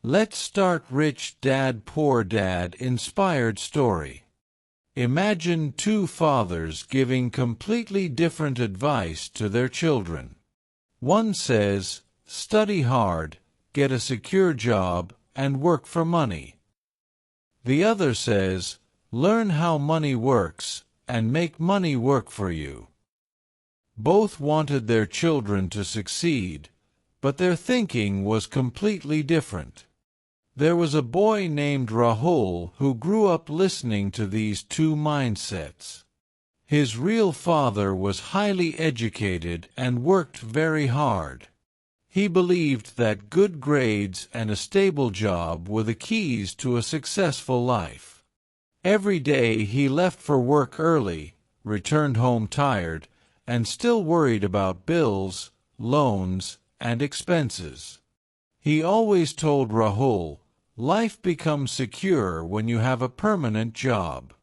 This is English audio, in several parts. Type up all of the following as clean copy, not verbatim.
Let's start Rich Dad Poor Dad inspired story. Imagine two fathers giving completely different advice to their children. One says, study hard, get a secure job, and work for money. The other says, learn how money works, and make money work for you. Both wanted their children to succeed, but their thinking was completely different. There was a boy named Rahul who grew up listening to these two mindsets. His real father was highly educated and worked very hard. He believed that good grades and a stable job were the keys to a successful life. Every day he left for work early, returned home tired, and still worried about bills, loans, and expenses. He always told Rahul, life becomes secure when you have a permanent job.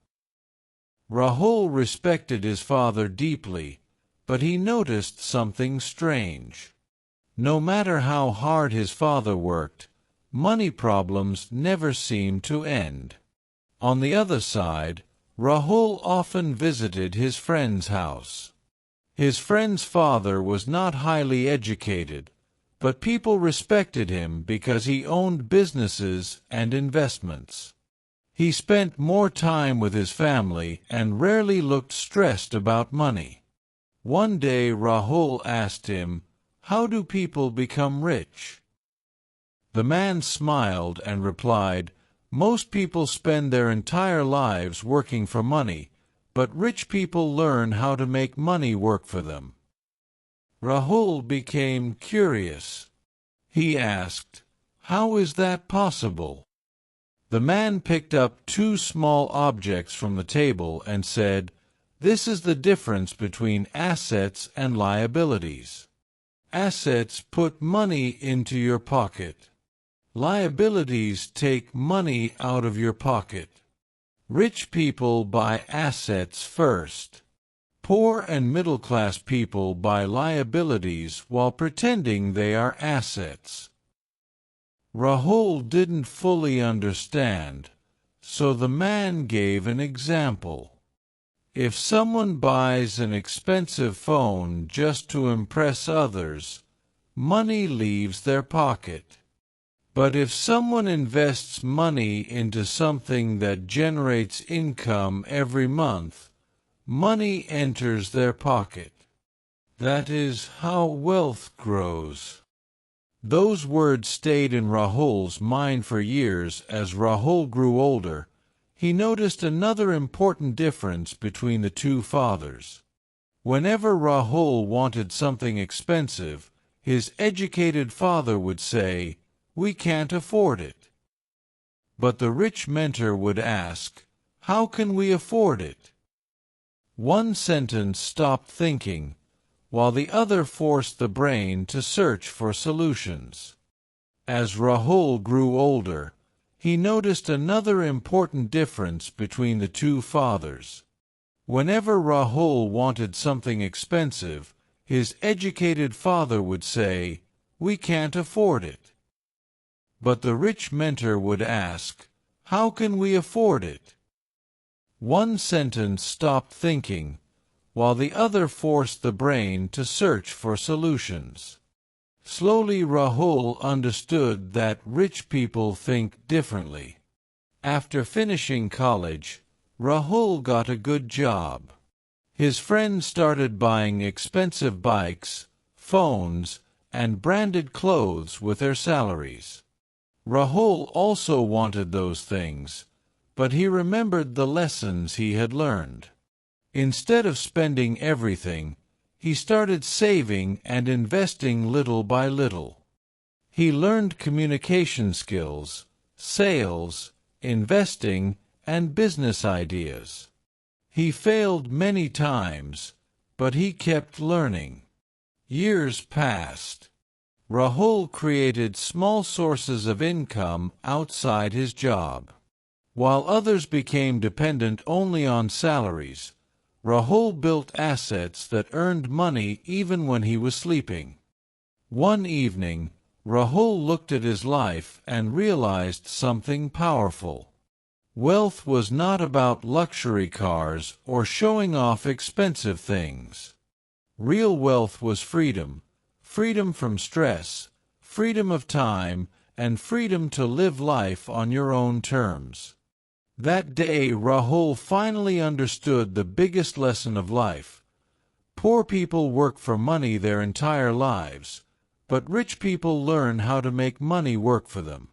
Rahul respected his father deeply, but he noticed something strange. No matter how hard his father worked, money problems never seemed to end. On the other side, Rahul often visited his friend's house. His friend's father was not highly educated, but people respected him because he owned businesses and investments. He spent more time with his family and rarely looked stressed about money. One day Rahul asked him, "How do people become rich?" The man smiled and replied, "Most people spend their entire lives working for money, but rich people learn how to make money work for them." Rahul became curious. He asked, "How is that possible?" The man picked up two small objects from the table and said, "This is the difference between assets and liabilities. Assets put money into your pocket. Liabilities take money out of your pocket. Rich people buy assets first. Poor and middle-class people buy liabilities while pretending they are assets." Rahul didn't fully understand, so the man gave an example. If someone buys an expensive phone just to impress others, money leaves their pocket. But if someone invests money into something that generates income every month, money enters their pocket. That is how wealth grows. Those words stayed in Rahul's mind for years. As Rahul grew older, he noticed another important difference between the two fathers. Whenever Rahul wanted something expensive, his educated father would say, "We can't afford it." But the rich mentor would ask, "How can we afford it?" One sentence stopped thinking, while the other forced the brain to search for solutions. As Rahul grew older, he noticed another important difference between the two fathers. Whenever Rahul wanted something expensive, his educated father would say, "We can't afford it." But the rich mentor would ask, "How can we afford it?" One sentence stopped thinking, while the other forced the brain to search for solutions. Slowly Rahul understood that rich people think differently. After finishing college, Rahul got a good job. His friends started buying expensive bikes, phones, and branded clothes with their salaries. Rahul also wanted those things, but he remembered the lessons he had learned. Instead of spending everything, he started saving and investing little by little. He learned communication skills, sales, investing, and business ideas. He failed many times, but he kept learning. Years passed. Rahul created small sources of income outside his job. While others became dependent only on salaries, Rahul built assets that earned money even when he was sleeping. One evening, Rahul looked at his life and realized something powerful. Wealth was not about luxury cars or showing off expensive things. Real wealth was freedom, freedom from stress, freedom of time, and freedom to live life on your own terms. That day, Rahul finally understood the biggest lesson of life. Poor people work for money their entire lives, but rich people learn how to make money work for them.